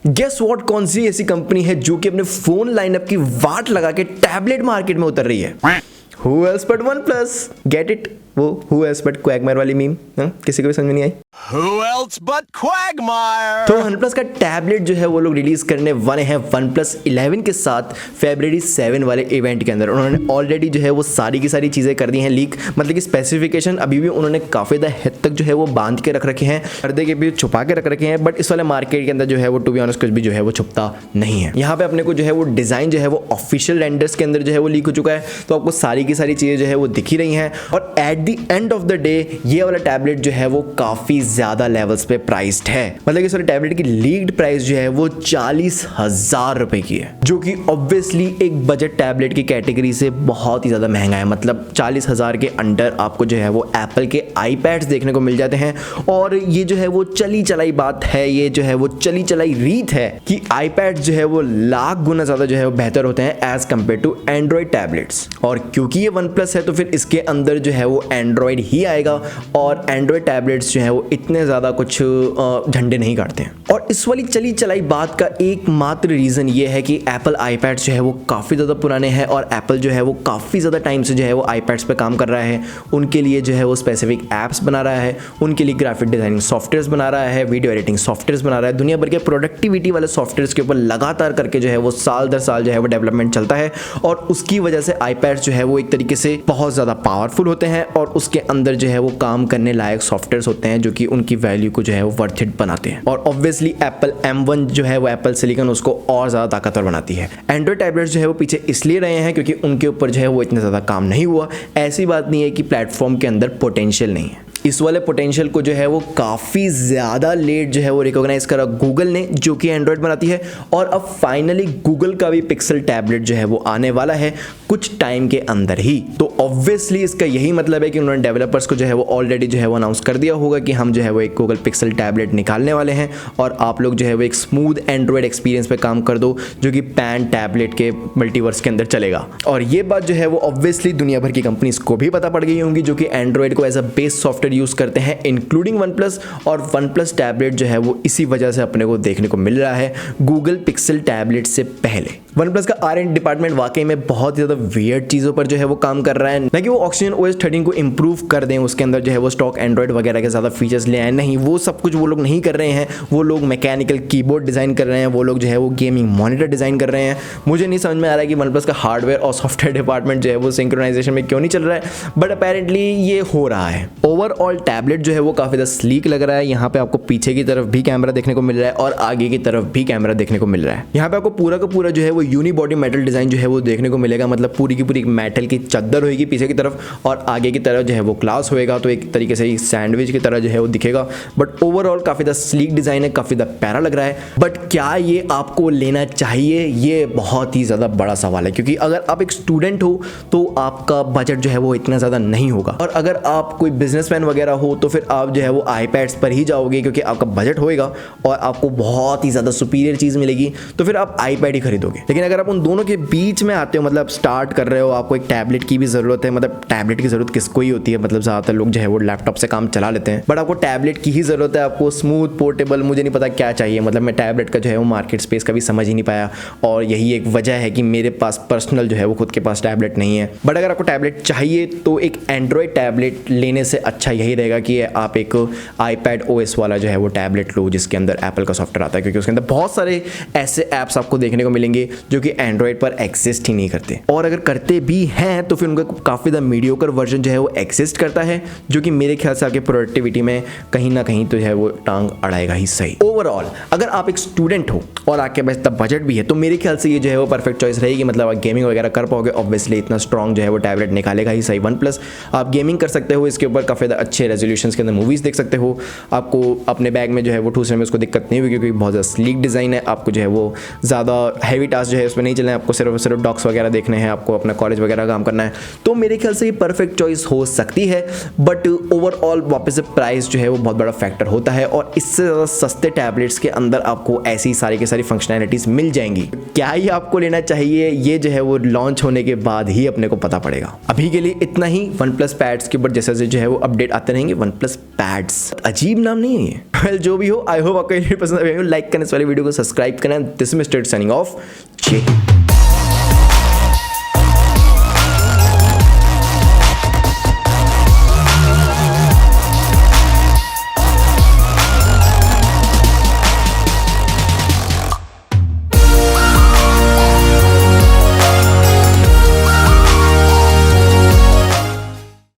Guess what, कौन सी ऐसी company है जो कि अपने फोन लाइनअप की वाट लगा के टैबलेट मार्केट में उतर रही है? Who else but OnePlus? Get it? वो Who else but Quagmire वाली मीम, किसी को भी समझ में नहीं आई? Who else but Quagmire? तो OnePlus का टैबलेट जो है वो लोग रिलीज करने वाले हैं OnePlus 11 के साथ February 7 वाले इवेंट के अंदर। उन्होंने ऑलरेडी जो है वो सारी की सारी चीज़ें कर दी हैं लीक, मतलब कि स्पेसिफिकेशन अभी भी उन्होंने काफ़ी ज़्यादा हद तक जो है वो बांध के रख रखे हैं, पर्दे के भी छुपा के रख रखे हैं, बट इस वाले मार्केट के अंदर जो है वो टू बी ऑनेस्ट कुछ भी जो है वो छुपता नहीं है। यहाँ पे अपने को जो है वो डिज़ाइन जो है वो ऑफिशियल रेंडर्स के अंदर जो है वो लीक हो चुका है, तो आपको सारी की सारी चीज़ें जो है वो दिख ही रही हैं। और at the end of the day ये वाला टैबलेट जो है वो काफ़ी ज़्यादा लेवल्स पे प्राइस्ड है, मतलब इस वाले टैबलेट की लीक्ड प्राइस जो है वो 40,000 रुपए की है, जो कि ऑब्वियसली एक बजट टैबलेट की कैटेगरी से बहुत ही ज़्यादा महंगा है। मतलब 40,000 के अंडर आपको जो है वो एप्पल के आईपैड्स देखने को मिल जाते हैं। और ये जो है वो चली चलाई बात है, ये जो है वो चली चलाई रीत है कि आईपैड जो है वो लाख गुना ज़्यादा जो है वो बेहतर होते हैं as compared to Android tablets. और क्योंकि ये OnePlus है तो फिर इसके अंदर जो है वो एंड्रॉयड ही आएगा, और एंड्रॉयड टैबलेट्स जो है वो इतने ज़्यादा कुछ झंडे नहीं काटते हैं। और इस वाली चली चलाई बात का एकमात्र रीज़न ये है कि एप्पल आईपैड्स जो है वो काफ़ी ज़्यादा पुराने हैं, और एप्पल जो है वो काफ़ी ज़्यादा टाइम से जो है वो आईपैड्स पे काम कर रहा है। उनके लिए जो है वो स्पेसिफिक ऐप्स बना रहा है, उनके लिए ग्राफिक डिज़ाइनिंग सॉफ्टवेयर्स बना रहा है, वीडियो एडिटिंग सॉफ्टवेयर्स बना रहा है, दुनिया भर के प्रोडक्टिविटी वाले सॉफ्टवेयर्स के ऊपर लगातार करके जो है वो साल दर साल जो है वो डेवलपमेंट चलता है। और उसकी वजह से आईपैड्स जो है वो एक तरीके से बहुत ज़्यादा पावरफुल होते हैं, और उसके अंदर जो है वो काम करने लायक सॉफ्टवेयर्स होते हैं जो कि उनकी वैल्यू को जो है वो वर्थ इट बनाते हैं। और ऑब्वियसली एप्पल M1 जो है वो एप्पल सिलिकॉन उसको और ज़्यादा ताकतवर बनाती है। एंड्रॉयड टैबलेट्स जो है वो पीछे इसलिए रहे हैं क्योंकि उनके ऊपर जो है वो इतना ज़्यादा काम नहीं हुआ। ऐसी बात नहीं है कि प्लेटफॉर्म के अंदर पोटेंशियल नहीं है, इस वाले पोटेंशियल को जो है वो काफ़ी ज़्यादा लेट जो है वो रिकॉग्नाइज करा गूगल ने, जो कि एंड्रॉयड बनाती है। और अब फाइनली गूगल का भी पिक्सल टैबलेट जो है वो आने वाला है कुछ टाइम के अंदर ही। तो ऑब्वियसली इसका यही मतलब है कि उन्होंने डेवलपर्स को जो है वो ऑलरेडी जो है वो अनाउंस कर दिया होगा कि हम जो है वो एक गूगल पिक्सल टैबलेट निकालने वाले हैं, और आप लोग जो है वो एक स्मूथ एंड्रॉयड एक्सपीरियंस पे काम कर दो जो कि पैन टैबलेट के मल्टीवर्स के अंदर चलेगा। और ये बात जो है वो ऑब्वियसली दुनिया भर की कंपनीज को भी पता पड़ गई होंगी जो कि एंड्रॉयड को as a base software use करते हैं, इंक्लूडिंग OnePlus। और OnePlus टैबलेट जो है वो इसी वजह से अपने को देखने को मिल रहा है गूगल पिक्सल टैबलेट से पहले। OnePlus का R&D डिपार्टमेंट वाकई में बहुत ज़्यादा वियर्ड चीज़ों पर जो है वो काम कर रहा है, ना कि वो Oxygen OS 13 को इंप्रूव कर दें, उसके अंदर जो है वो स्टॉक एंड्रॉयड वगैरह के ज़्यादा फीचर्स ले आए, नहीं, वो सब कुछ वो लोग नहीं कर रहे हैं। वो लोग मैकेनिकल कीबोर्ड डिज़ाइन कर रहे हैं, वो लोग जो है वो गेमिंग मॉनिटर डिज़ाइन कर रहे हैं। मुझे नहीं समझ में आ रहा है कि OnePlus का हार्डवेयर और सॉफ्टवेयर डिपार्टमेंट जो है वो सिंक्रोनाइजेशन में क्यों नहीं चल रहा है, बट अपेरेंटली ये हो रहा है। ओवरऑल टैबलेट जो है वो काफ़ी ज़्यादा स्लीक लग रहा है। यहाँ पे आपको पीछे की तरफ भी कैमरा देखने को मिल रहा है और आगे की तरफ भी कैमरा देखने को मिल रहा है। यहाँ पे आपको पूरा का पूरा जो है वो यूनिबॉडी मेटल डिज़ाइन जो है वो देखने को मिलेगा, मतलब पूरी की पूरी मेटल की चद्दर होगी पीछे की तरफ, और आगे की तरफ जो है वो ग्लास होएगा, तो एक तरीके से सैंडविच की तरह जो है वो दिखेगा। बट ओवरऑल काफ़ी ज़्यादा स्लीक डिज़ाइन है, काफ़ी ज़्यादा प्यारा लग रहा है। बट क्या ये आपको लेना चाहिए, ये बहुत ही ज़्यादा बड़ा सवाल है, क्योंकि अगर आप एक स्टूडेंट हो तो आपका बजट जो है वो इतना ज़्यादा नहीं होगा, और अगर आप कोई बिजनेसमैन वगैरह हो तो फिर आप जो है वो आईपैड्स पर ही जाओगे क्योंकि आपका बजट होएगा और आपको बहुत ही ज़्यादा सुपीरियर चीज़ मिलेगी, तो फिर आप आईपैड ही खरीदोगे। लेकिन अगर आप उन दोनों के बीच में आते हो, मतलब स्टार्ट कर रहे हो, आपको एक टैबलेट की भी ज़रूरत है, मतलब टैबलेट की ज़रूरत किसको ही होती है, मतलब ज़्यादातर लोग जो है वो लैपटॉप से काम चला लेते हैं, बट आपको टैबलेट की ही ज़रूरत है, आपको स्मूथ पोर्टेबल, मुझे नहीं पता क्या चाहिए, मतलब मैं टैबलेट का जो है वो मार्केट स्पेस का भी समझ ही नहीं पाया, और यही एक वजह है कि मेरे पास पर्सनल जो है वो खुद के पास टैबलेट नहीं है। बट अगर आपको टैबलेट चाहिए तो एक एंड्रॉयड टैबलेट लेने से अच्छा यही रहेगा कि आप एक आईपैड OS वाला जो है वो टैबलेट लो जिसके अंदर एप्पल का सॉफ्टवेयर आता है, क्योंकि उसके अंदर बहुत सारे ऐसे ऐप्स आपको देखने को मिलेंगे जो कि एंड्रॉयड पर एग्जिस्ट ही नहीं करते, और अगर करते भी हैं तो फिर उनका काफ़ी ज़्यादा मीडियोकर वर्जन जो है वो एग्जिस्ट करता है, जो कि मेरे ख्याल से आपके प्रोडक्टिविटी में कहीं ना कहीं तो जो है वो टांग अड़ाएगा ही सही। ओवरऑल अगर आप एक स्टूडेंट हो और आपके पास इतना बजट भी है तो मेरे ख्याल से ये जो है वो परफेक्ट चॉइस रहेगी, मतलब आप गेमिंग वगैरह कर पाओगे, ऑब्वियसली इतना स्ट्रॉन्ग जो है वो टैबलेट निकालेगा ही सही OnePlus। आप गेमिंग कर सकते हो, इसके ऊपर काफ़ी अच्छे रेजोल्यूशन के अंदर मूवीज़ देख सकते हो, आपको अपने बैग में जो है वो ठूसने में उसको दिक्कत नहीं होगी क्योंकि बहुत ज़्यादा स्लीक डिज़ाइन है, आपको जो है वो ज़्यादा हैवी टास्क जो जो है इसमें नहीं चलना है, आपको सिर्फ डॉक्स वगैरह देखने हैं, आपको अपना कॉलेज वगैरह काम करना है, तो मेरे ख्याल से ये परफेक्ट चॉइस हो सकती है। बट ओवरऑल वापस से प्राइस जो है वो बहुत बड़ा फैक्टर होता है, और इससे ज़्यादा सस्ते टैबलेट्स के अंदर आपको ऐसी सारी की सारी फंक्शनैलिटीज़ मिल जाएंगी। क्या ये आपको लेना चाहिए, ये जो है वो लॉन्च होने के बाद ही अपने को पता पड़ेगा। अभी के लिए इतना ही वन प्लस पैड्स के ऊपर जैसे जैसे जो है वो अपडेट आते रहेंगे। वन प्लस पैड्स, अजीब नाम नहीं है ये। वेल जो भी हो, आई होप आपको ये पसंद आया। लाइक करने वाले वीडियो को सब्सक्राइब करना। This is mister signing off. जय हिंद।